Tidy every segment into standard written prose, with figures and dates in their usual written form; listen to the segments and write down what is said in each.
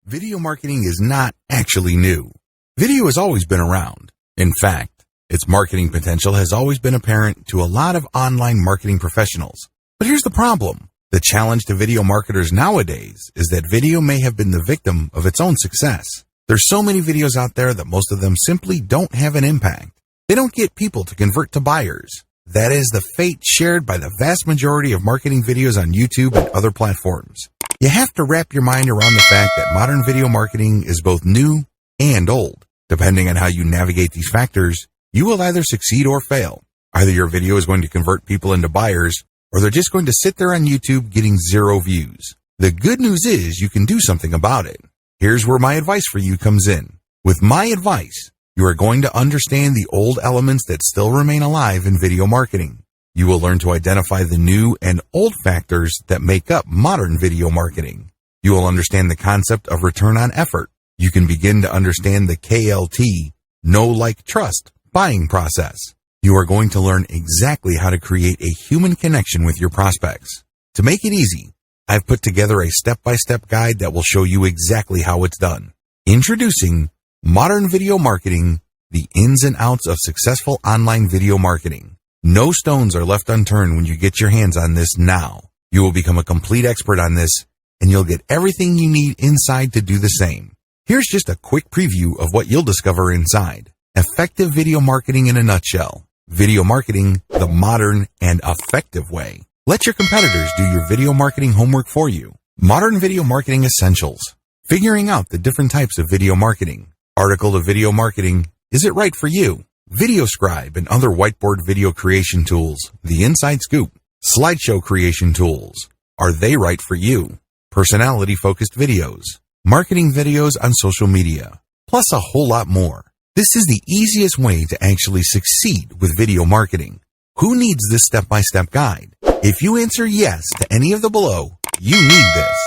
Video marketing is not actually new. Video has always been around. In fact, its marketing potential has always been apparent to a lot of online marketing professionals. But here's the problem. The challenge to video marketers nowadays is that video may have been the victim of its own success. There's so many videos out there that most of them simply don't have an impact. They don't get people to convert to buyers. That is the fate shared by the vast majority of marketing videos on YouTube and other platforms. You have to wrap your mind around the fact that modern video marketing is both new and old. Depending on how you navigate these factors, you will either succeed or fail. Either your video is going to convert people into buyers, or they're just going to sit there on YouTube getting 0 views. The good news is you can do something about it. Here's where my advice for you comes in. With my advice, you are going to understand the old elements that still remain alive in video marketing. You will learn to identify the new and old factors that make up modern video marketing. You will understand the concept of return on effort. You can begin to understand the KLT, know, like, trust, buying process. You are going to learn exactly how to create a human connection with your prospects. To make it easy, I've put together a step-by-step guide that will show you exactly how it's done. Introducing Modern Video Marketing, the ins and outs of successful online video marketing. No stones are left unturned when you get your hands on this now. You will become a complete expert on this, and you'll get everything you need inside to do the same. Here's just a quick preview of what you'll discover inside. Effective video marketing in a nutshell. Video marketing the modern and effective way. Let your competitors do your video marketing homework for you. Modern video marketing essentials. Figuring out the different types of video marketing. Article to video marketing. Is it right for you? Video Scribe and other whiteboard video creation tools. The inside scoop. Slideshow creation tools. Are they right for you? Personality-focused videos. Marketing videos on social media. Plus a whole lot more. This is the easiest way to actually succeed with video marketing. Who needs this step-by-step guide? If you answer yes to any of the below, you need this.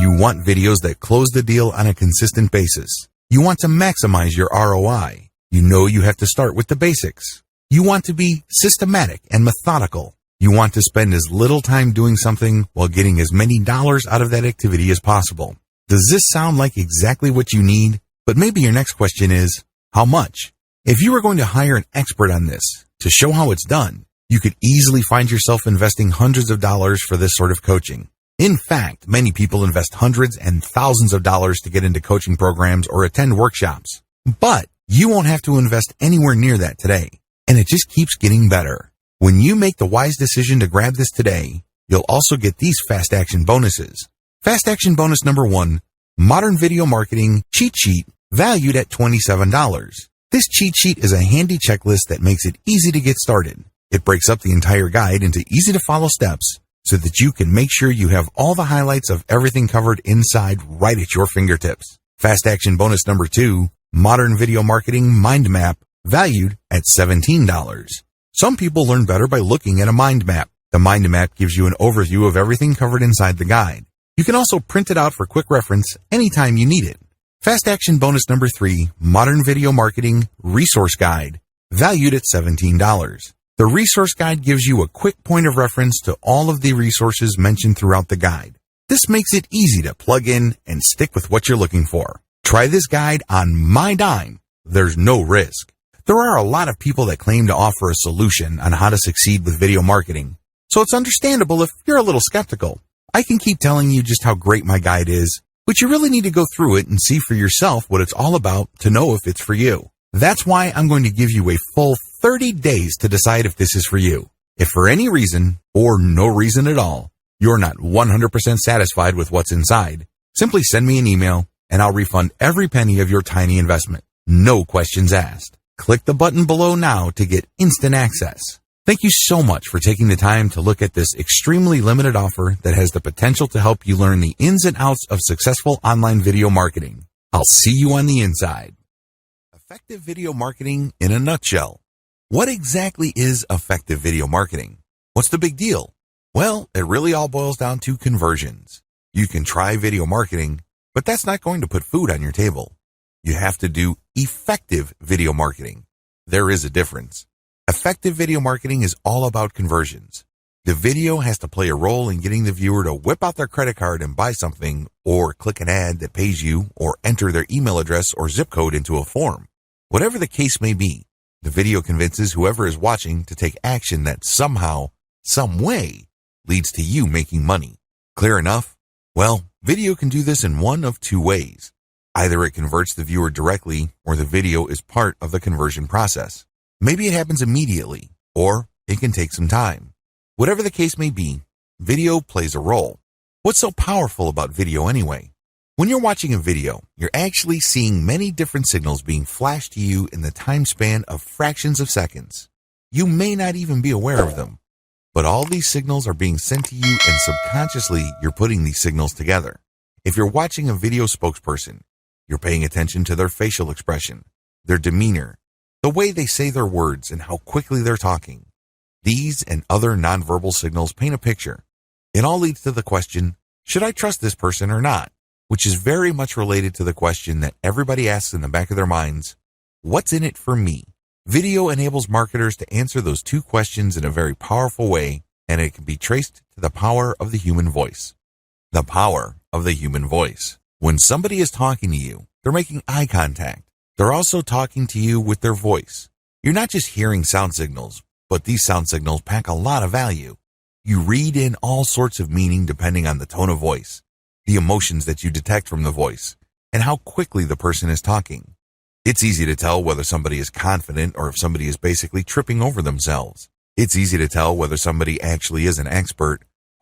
You want videos that close the deal on a consistent basis. You want to maximize your ROI. You know you have to start with the basics. You want to be systematic and methodical. You want to spend as little time doing something while getting as many dollars out of that activity as possible. Does this sound like exactly what you need? But maybe your next question is, how much? If you were going to hire an expert on this to show how it's done, you could easily find yourself investing hundreds of dollars for this sort of coaching. In fact, many people invest hundreds and thousands of dollars to get into coaching programs or attend workshops. But you won't have to invest anywhere near that today, and it just keeps getting better. When you make the wise decision to grab this today, you'll also get these fast action bonuses. Fast action bonus number 1, Modern Video Marketing Cheat Sheet, valued at $27. This cheat sheet is a handy checklist that makes it easy to get started. It breaks up the entire guide into easy-to-follow steps so that you can make sure you have all the highlights of everything covered inside right at your fingertips. Fast action bonus number 2, Modern Video Marketing Mind Map, valued at $17. Some people learn better by looking at a mind map. The mind map gives you an overview of everything covered inside the guide. You can also print it out for quick reference anytime you need it. Fast action bonus number 3, Modern Video Marketing Resource Guide, valued at $17. The resource guide gives you a quick point of reference to all of the resources mentioned throughout the guide. This makes it easy to plug in and stick with what you're looking for. Try this guide on my dime. There's no risk. There are a lot of people that claim to offer a solution on how to succeed with video marketing, so it's understandable if you're a little skeptical. I can keep telling you just how great my guide is, but you really need to go through it and see for yourself what it's all about to know if it's for you. That's why I'm going to give you a full 30 days to decide if this is for you. If for any reason, or no reason at all, you're not 100% satisfied with what's inside, simply send me an email and I'll refund every penny of your tiny investment. No questions asked. Click the button below now to get instant access. Thank you so much for taking the time to look at this extremely limited offer that has the potential to help you learn the ins and outs of successful online video marketing. I'll see you on the inside. Effective video marketing in a nutshell. What exactly is effective video marketing? What's the big deal? Well, it really all boils down to conversions. You can try video marketing, but that's not going to put food on your table. You have to do effective video marketing. There is a difference. Effective video marketing is all about conversions. The video has to play a role in getting the viewer to whip out their credit card and buy something, or click an ad that pays you, or enter their email address or zip code into a form. Whatever the case may be, the video convinces whoever is watching to take action that somehow, some way, leads to you making money. Clear enough? Well, video can do this in one of two ways. Either it converts the viewer directly, or the video is part of the conversion process. Maybe it happens immediately, or it can take some time. Whatever the case may be, video plays a role. What's so powerful about video anyway? When you're watching a video, you're actually seeing many different signals being flashed to you in the time span of fractions of seconds. You may not even be aware of them, but all these signals are being sent to you, and subconsciously you're putting these signals together. If you're watching a video spokesperson, you're paying attention to their facial expression, their demeanor, the way they say their words, and how quickly they're talking. These and other nonverbal signals paint a picture. It all leads to the question, should I trust this person or not? Which is very much related to the question that everybody asks in the back of their minds, what's in it for me? Video enables marketers to answer those two questions in a very powerful way, and it can be traced to the power of the human voice. The power of the human voice. When somebody is talking to you, they're making eye contact. They're also talking to you with their voice. You're not just hearing sound signals, but these sound signals pack a lot of value. You read in all sorts of meaning depending on the tone of voice, the emotions that you detect from the voice, and how quickly the person is talking. It's easy to tell whether somebody is confident or if somebody is basically tripping over themselves. It's easy to tell whether somebody actually is an expert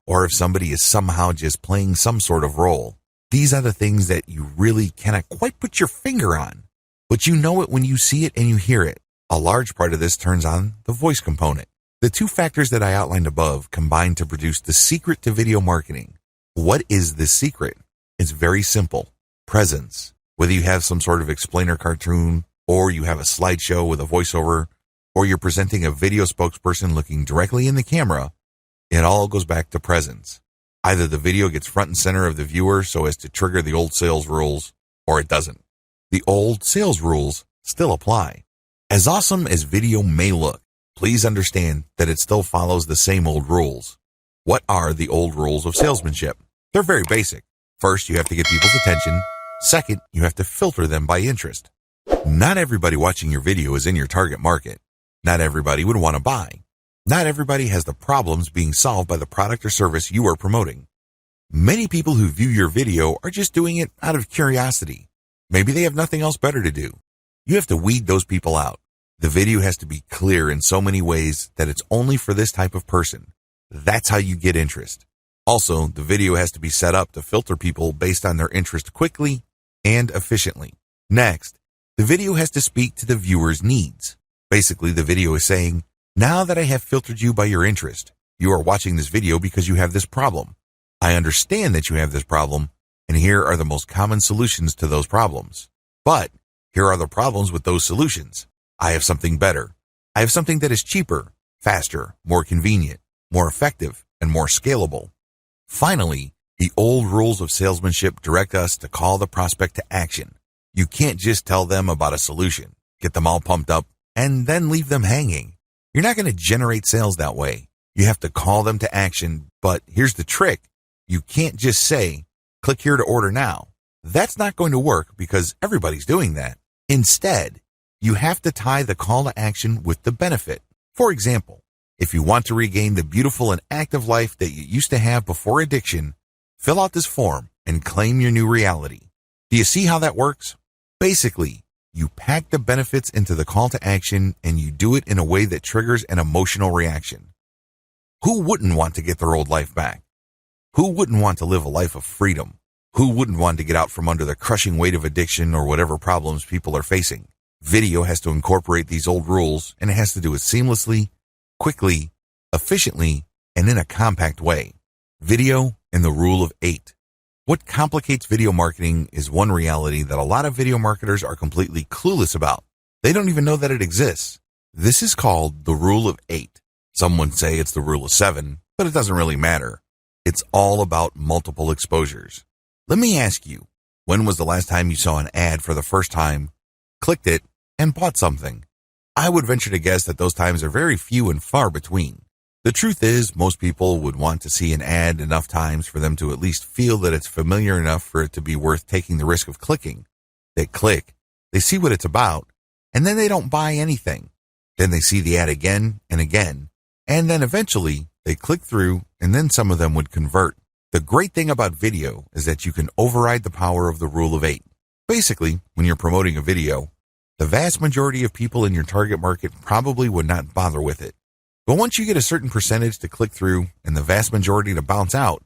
or if somebody is somehow just playing some sort of role. These are the things that you really cannot quite put your finger on, but you know it when you see it and you hear it. A large part of this turns on the voice component. The two factors that I outlined above combine to produce the secret to video marketing. What is this secret? It's very simple. Presence. Whether you have some sort of explainer cartoon, or you have a slideshow with a voiceover, or you're presenting a video spokesperson looking directly in the camera, it all goes back to presence. Either the video gets front and center of the viewer so as to trigger the old sales rules, or it doesn't. The old sales rules still apply. As awesome as video may look, please understand that it still follows the same old rules. What are the old rules of salesmanship? They're very basic. First, you have to get people's attention. Second, you have to filter them by interest. Not everybody watching your video is in your target market. Not everybody would want to buy. Not everybody has the problems being solved by the product or service you are promoting. Many people who view your video are just doing it out of curiosity. Maybe they have nothing else better to do. You have to weed those people out. The video has to be clear in so many ways that it's only for this type of person. That's how you get interest. Also, the video has to be set up to filter people based on their interest quickly and efficiently. Next, the video has to speak to the viewer's needs. Basically, the video is saying, now that I have filtered you by your interest, you are watching this video because you have this problem. I understand that you have this problem, and here are the most common solutions to those problems. But here are the problems with those solutions. I have something better. I have something that is cheaper, faster, more convenient, more effective, and more scalable. Finally, the old rules of salesmanship direct us to call the prospect to action. You can't just tell them about a solution, get them all pumped up, and then leave them hanging. You're not going to generate sales that way. You have to call them to action, but here's the trick. You can't just say, click here to order now. That's not going to work because everybody's doing that. Instead, you have to tie the call to action with the benefit. For example, if you want to regain the beautiful and active life that you used to have before addiction, fill out this form and claim your new reality. Do you see how that works? Basically, you pack the benefits into the call to action and you do it in a way that triggers an emotional reaction. Who wouldn't want to get their old life back? Who wouldn't want to live a life of freedom? Who wouldn't want to get out from under the crushing weight of addiction or whatever problems people are facing? Video has to incorporate these old rules, and it has to do it seamlessly, quickly, efficiently, and in a compact way. Video and the rule of 8. What complicates video marketing is one reality that a lot of video marketers are completely clueless about. They don't even know that it exists. This is called the rule of 8. Some would say it's the rule of 7, but it doesn't really matter. It's all about multiple exposures. Let me ask you, when was the last time you saw an ad for the first time, clicked it, and bought something? I would venture to guess that those times are very few and far between. The truth is, most people would want to see an ad enough times for them to at least feel that it's familiar enough for it to be worth taking the risk of clicking. They click, they see what it's about, and then they don't buy anything. Then they see the ad again and again, and then eventually they click through, and then some of them would convert. The great thing about video is that you can override the power of the rule of 8. Basically, when you're promoting a video, the vast majority of people in your target market probably would not bother with it. But once you get a certain percentage to click through and the vast majority to bounce out,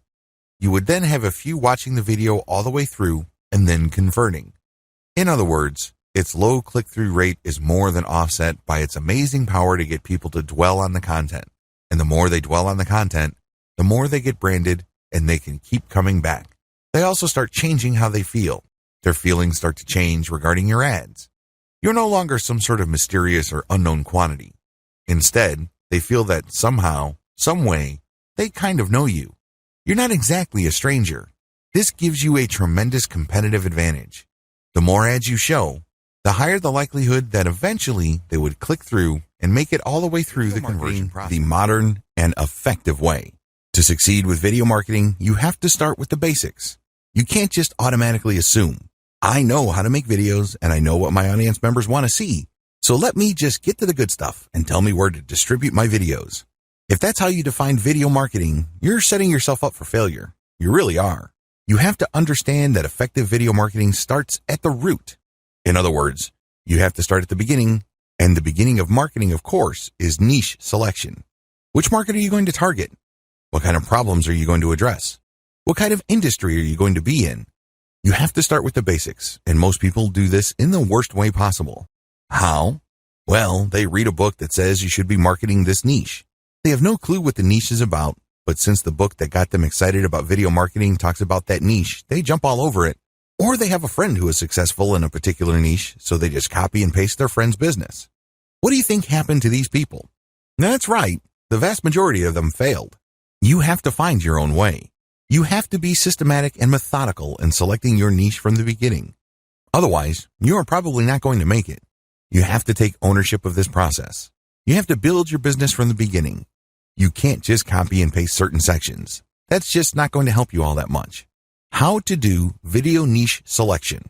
you would then have a few watching the video all the way through and then converting. In other words, its low click-through rate is more than offset by its amazing power to get people to dwell on the content. And the more they dwell on the content, the more they get branded and they can keep coming back. They also start changing how they feel. Their feelings start to change regarding your ads. You're no longer some sort of mysterious or unknown quantity. Instead, they feel that somehow, some way, they kind of know you. You're not exactly a stranger. This gives you a tremendous competitive advantage. The more ads you show, the higher the likelihood that eventually they would click through and make it all the way through the conversion process the modern and effective way. To succeed with video marketing, you have to start with the basics. You can't just automatically assume, I know how to make videos and I know what my audience members want to see. So let me just get to the good stuff and tell me where to distribute my videos. If that's how you define video marketing, you're setting yourself up for failure. You really are. You have to understand that effective video marketing starts at the root. In other words, you have to start at the beginning, and the beginning of marketing, of course, is niche selection. Which market are you going to target? What kind of problems are you going to address? What kind of industry are you going to be in? You have to start with the basics, and most people do this in the worst way possible. How? Well, they read a book that says you should be marketing this niche. They have no clue what the niche is about, but since the book that got them excited about video marketing talks about that niche, they jump all over it. Or they have a friend who is successful in a particular niche, so they just copy and paste their friend's business. What do you think happened to these people? That's right, the vast majority of them failed. You have to find your own way. You have to be systematic and methodical in selecting your niche from the beginning. Otherwise, you are probably not going to make it. You have to take ownership of this process. You have to build your business from the beginning. You can't just copy and paste certain sections. That's just not going to help you all that much. How to do video niche selection.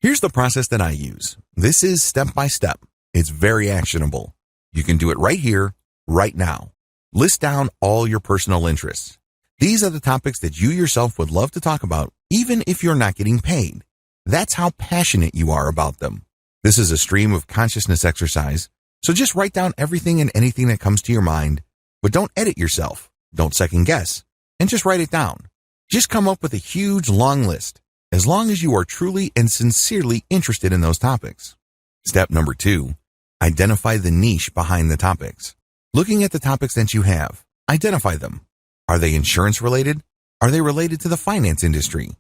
Here's the process that I use. This is step by step. It's very actionable. You can do it right here, right now. List down all your personal interests. These are the topics that you yourself would love to talk about, even if you're not getting paid. That's how passionate you are about them. This is a stream of consciousness exercise, so just write down everything and anything that comes to your mind, but don't edit yourself, don't second guess, and just write it down. Just come up with a huge long list, as long as you are truly and sincerely interested in those topics. Step number 2, identify the niche behind the topics. Looking at the topics that you have, identify them. Are they insurance related? Are they related to the finance industry?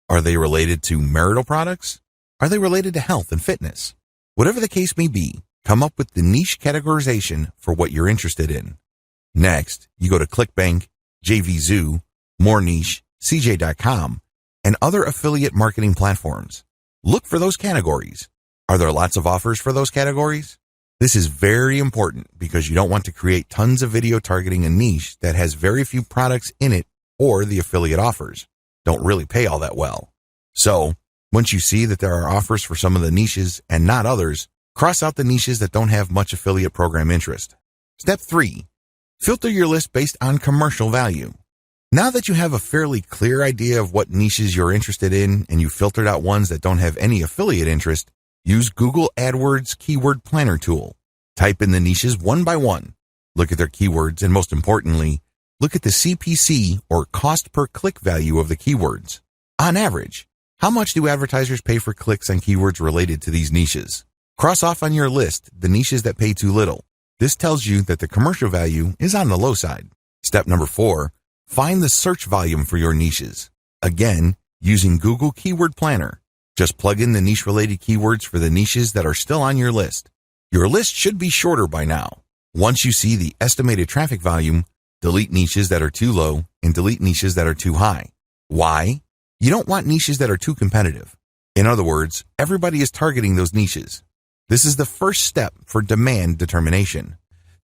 Are they related to marital products? Are they related to health and fitness? Whatever the case may be, come up with the niche categorization for what you're interested in. Next, you go to ClickBank, JVZoo, More Niche, CJ.com, and other affiliate marketing platforms. Look for those categories. Are there lots of offers for those categories? This is very important because you don't want to create tons of video targeting a niche that has very few products in it or the affiliate offers don't really pay all that well. So, once you see that there are offers for some of the niches and not others, cross out the niches that don't have much affiliate program interest. Step 3, filter your list based on commercial value. Now that you have a fairly clear idea of what niches you're interested in and you filtered out ones that don't have any affiliate interest, use Google AdWords Keyword Planner tool. Type in the niches one by one. Look at their keywords and most importantly, look at the CPC or cost per click value of the keywords. On average, how much do advertisers pay for clicks on keywords related to these niches? Cross off on your list the niches that pay too little. This tells you that the commercial value is on the low side. Step number 4, find the search volume for your niches. Again, using Google Keyword Planner. Just plug in the niche-related keywords for the niches that are still on your list. Your list should be shorter by now. Once you see the estimated traffic volume, delete niches that are too low and delete niches that are too high. Why? You don't want niches that are too competitive. In other words, everybody is targeting those niches. This is the first step for demand determination.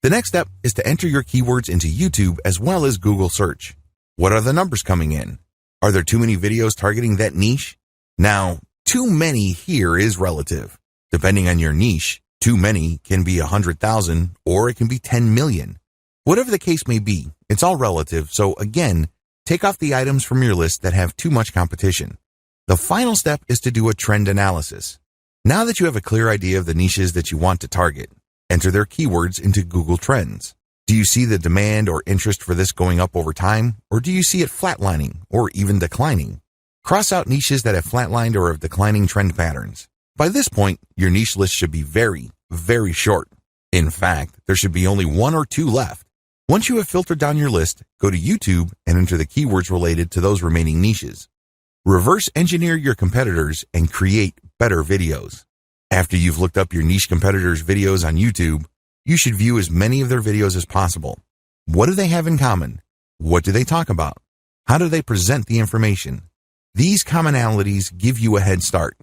The next step is to enter your keywords into YouTube as well as Google search. What are the numbers coming in? Are there too many videos targeting that niche? Now, too many here is relative. Depending on your niche, too many can be 100,000 or it can be 10 million. Whatever the case may be, it's all relative, so again, take off the items from your list that have too much competition. The final step is to do a trend analysis. Now that you have a clear idea of the niches that you want to target, enter their keywords into Google Trends. Do you see the demand or interest for this going up over time, or do you see it flatlining or even declining? Cross out niches that have flatlined or have declining trend patterns. By this point, your niche list should be very, very short. In fact, there should be only 1 or 2 left. Once you have filtered down your list, go to YouTube and enter the keywords related to those remaining niches. Reverse engineer your competitors and create better videos. After you've looked up your niche competitors' videos on YouTube, you should view as many of their videos as possible. What do they have in common? What do they talk about? How do they present the information? These commonalities give you a head start.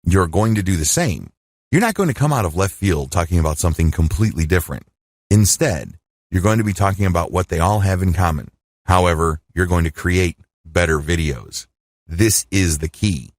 You're going to do the same. You're not going to come out of left field talking about something completely different. Instead, you're going to be talking about what they all have in common. However, you're going to create better videos. This is the key.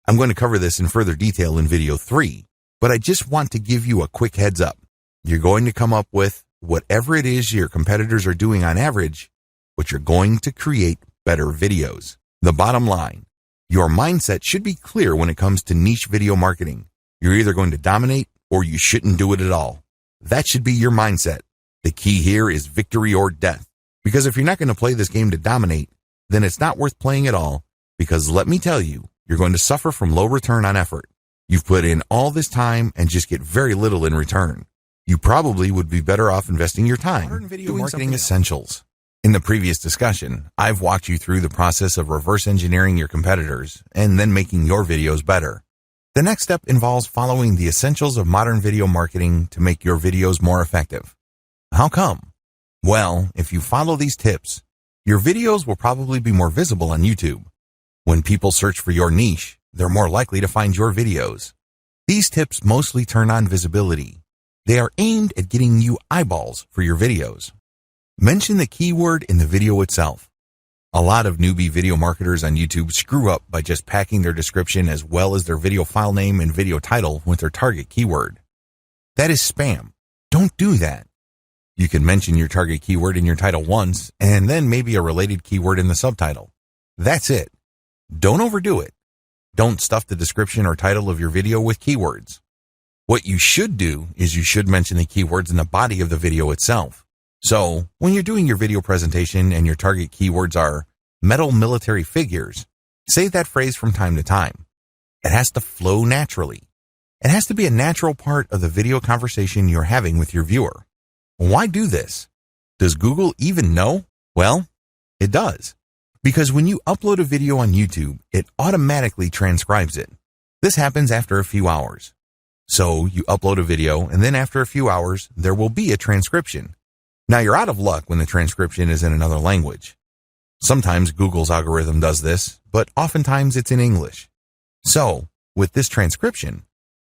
I'm going to cover this in further detail in video 3, but I just want to give you a quick heads up. You're going to come up with whatever it is your competitors are doing on average, but you're going to create better videos. The bottom line, your mindset should be clear when it comes to niche video marketing. You're either going to dominate or you shouldn't do it at all. That should be your mindset. The key here is victory or death. Because if you're not going to play this game to dominate, then it's not worth playing at all. Because let me tell you, you're going to suffer from low return on effort. You've put in all this time and just get very little in return. You probably would be better off investing your time doing marketing essentials. In the previous discussion, I've walked you through the process of reverse engineering your competitors and then making your videos better. The next step involves following the essentials of modern video marketing to make your videos more effective. How come? Well, if you follow these tips, your videos will probably be more visible on YouTube. When people search for your niche, they're more likely to find your videos. These tips mostly turn on visibility. They are aimed at getting you eyeballs for your videos. Mention the keyword in the video itself. A lot of newbie video marketers on YouTube screw up by just packing their description as well as their video file name and video title with their target keyword. That is spam. Don't do that. You can mention your target keyword in your title once and then maybe a related keyword in the subtitle. That's it. Don't overdo it. Don't stuff the description or title of your video with keywords. What you should do is you should mention the keywords in the body of the video itself. So, when you're doing your video presentation and your target keywords are metal military figures, say that phrase from time to time. It has to flow naturally. It has to be a natural part of the video conversation you're having with your viewer. Why do this? Does Google even know? Well, it does. Because when you upload a video on YouTube, it automatically transcribes it. This happens after a few hours. So you upload a video, and then after a few hours, there will be a transcription. Now you're out of luck when the transcription is in another language. Sometimes Google's algorithm does this, but oftentimes it's in English. So, with this transcription,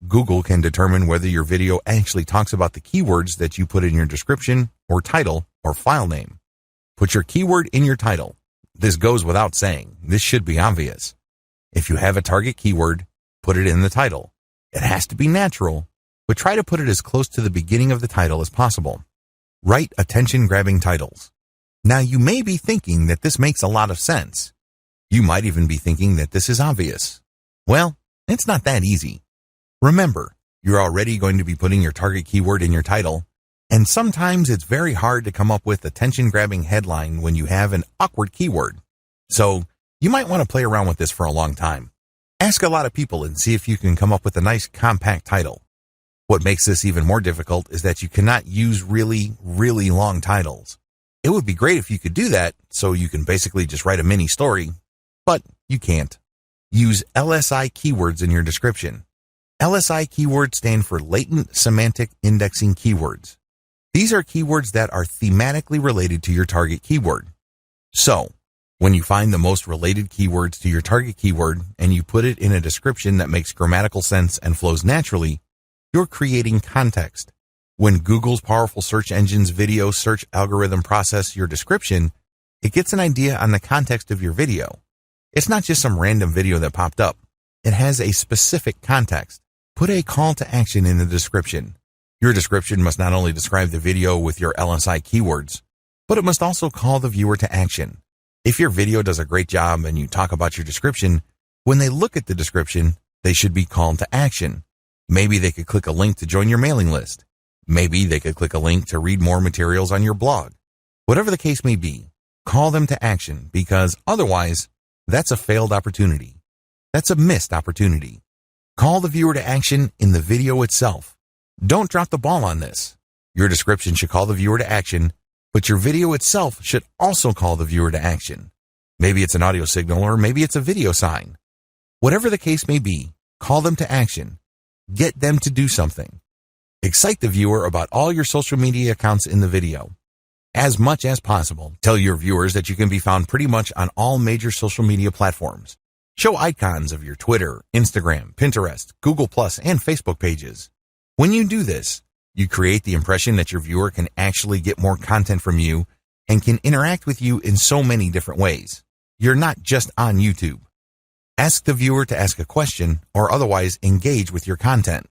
Google can determine whether your video actually talks about the keywords that you put in your description or title or file name. Put your keyword in your title. This goes without saying. This should be obvious. If you have a target keyword, put it in the title. It has to be natural, but try to put it as close to the beginning of the title as possible. Write attention-grabbing titles. Now, you may be thinking that this makes a lot of sense. You might even be thinking that this is obvious. Well, it's not that easy. Remember, you're already going to be putting your target keyword in your title, and sometimes it's very hard to come up with attention-grabbing headline when you have an awkward keyword. So, you might want to play around with this for a long time. Ask a lot of people and see if you can come up with a nice compact title. What makes this even more difficult is that you cannot use really, really long titles. It would be great if you could do that, so you can basically just write a mini story, but you can't. Use LSI keywords in your description. LSI keywords stand for Latent Semantic Indexing Keywords. These are keywords that are thematically related to your target keyword. So, when you find the most related keywords to your target keyword and you put it in a description that makes grammatical sense and flows naturally, you're creating context. When Google's powerful search engine's video search algorithm process your description, it gets an idea on the context of your video. It's not just some random video that popped up. It has a specific context. Put a call to action in the description. Your description must not only describe the video with your LSI keywords, but it must also call the viewer to action. If your video does a great job and you talk about your description, when they look at the description, they should be called to action. Maybe they could click a link to join your mailing list. Maybe they could click a link to read more materials on your blog. Whatever the case may be, call them to action, because otherwise, that's a failed opportunity. That's a missed opportunity. Call the viewer to action in the video itself. Don't drop the ball on this. Your description should call the viewer to action, but your video itself should also call the viewer to action. Maybe it's an audio signal or maybe it's a video sign. Whatever the case may be, call them to action. Get them to do something. Excite the viewer about all your social media accounts in the video. As much as possible, tell your viewers that you can be found pretty much on all major social media platforms. Show icons of your Twitter, Instagram, Pinterest, Google+, and Facebook pages. When you do this, you create the impression that your viewer can actually get more content from you and can interact with you in so many different ways. You're not just on YouTube. Ask the viewer to ask a question or otherwise engage with your content.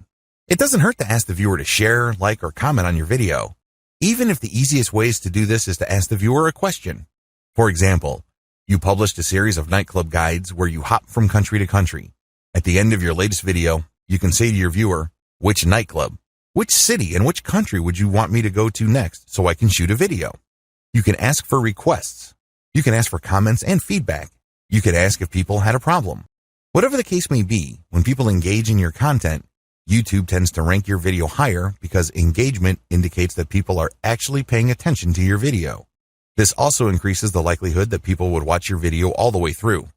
It doesn't hurt to ask the viewer to share, like, or comment on your video. Even if the easiest ways to do this is to ask the viewer a question. For example, you published a series of nightclub guides where you hop from country to country. At the end of your latest video, you can say to your viewer, which nightclub, which city, and which country would you want me to go to next so I can shoot a video? You can ask for requests. You can ask for comments and feedback. You could ask if people had a problem. Whatever the case may be, when people engage in your content, YouTube tends to rank your video higher because engagement indicates that people are actually paying attention to your video. This also increases the likelihood that people would watch your video all the way through.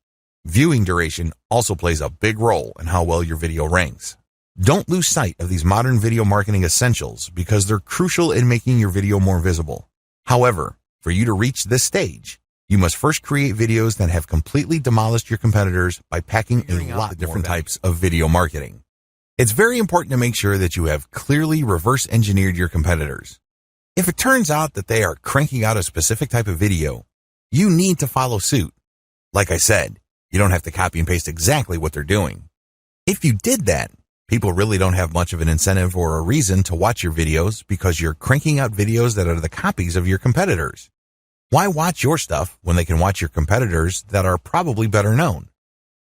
Viewing duration also plays a big role in how well your video ranks. Don't lose sight of these modern video marketing essentials because they're crucial in making your video more visible. However, for you to reach this stage, you must first create videos that have completely demolished your competitors by packing a lot of different types of video marketing. It's very important to make sure that you have clearly reverse engineered your competitors. If it turns out that they are cranking out a specific type of video, you need to follow suit. Like I said, you don't have to copy and paste exactly what they're doing. If you did that, people really don't have much of an incentive or a reason to watch your videos because you're cranking out videos that are the copies of your competitors. Why watch your stuff when they can watch your competitors that are probably better known?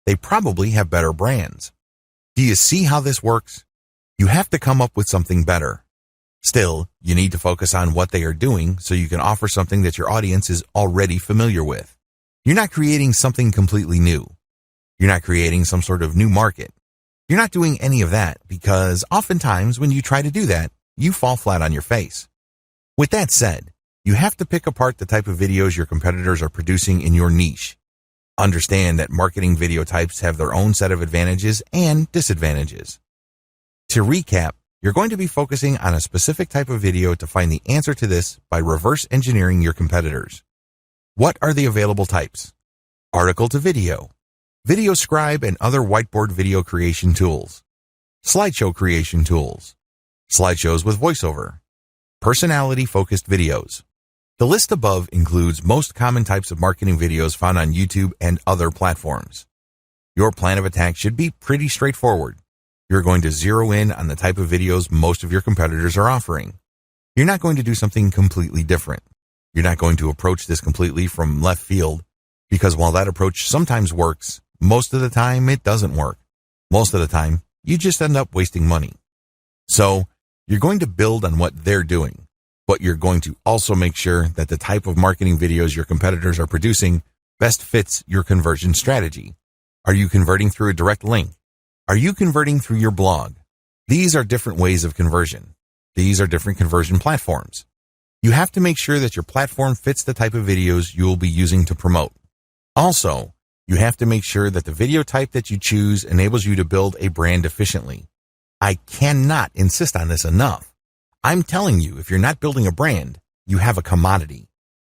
They probably have better brands. Do you see how this works? You have to come up with something better. Still, you need to focus on what they are doing so you can offer something that your audience is already familiar with. You're not creating something completely new. You're not creating some sort of new market. You're not doing any of that because oftentimes when you try to do that, you fall flat on your face. With that said, you have to pick apart the type of videos your competitors are producing in your niche. Understand that marketing video types have their own set of advantages and disadvantages. To recap, you're going to be focusing on a specific type of video to find the answer to this by reverse engineering your competitors. What are the available types? Article to video, video scribe and other whiteboard video creation tools, slideshow creation tools, slideshows with voiceover, personality-focused videos. The list above includes most common types of marketing videos found on YouTube and other platforms. Your plan of attack should be pretty straightforward. You're going to zero in on the type of videos most of your competitors are offering. You're not going to do something completely different. You're not going to approach this completely from left field because while that approach sometimes works, most of the time it doesn't work. Most of the time, you just end up wasting money. So, you're going to build on what they're doing, but you're going to also make sure that the type of marketing videos your competitors are producing best fits your conversion strategy. Are you converting through a direct link? Are you converting through your blog? These are different ways of conversion. These are different conversion platforms. You have to make sure that your platform fits the type of videos you will be using to promote. Also, you have to make sure that the video type that you choose enables you to build a brand efficiently. I cannot insist on this enough. I'm telling you, if you're not building a brand, you have a commodity.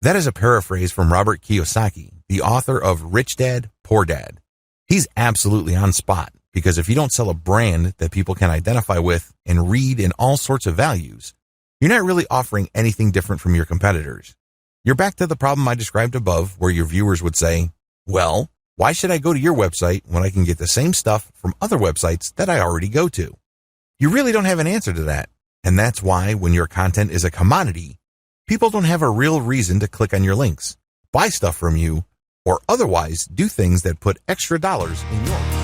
That is a paraphrase from Robert Kiyosaki, the author of Rich Dad, Poor Dad. He's absolutely on spot because if you don't sell a brand that people can identify with and read in all sorts of values, you're not really offering anything different from your competitors. You're back to the problem I described above, where your viewers would say, well, why should I go to your website when I can get the same stuff from other websites that I already go to? You really don't have an answer to that. And that's why when your content is a commodity, people don't have a real reason to click on your links, buy stuff from you, or otherwise do things that put extra dollars in yours.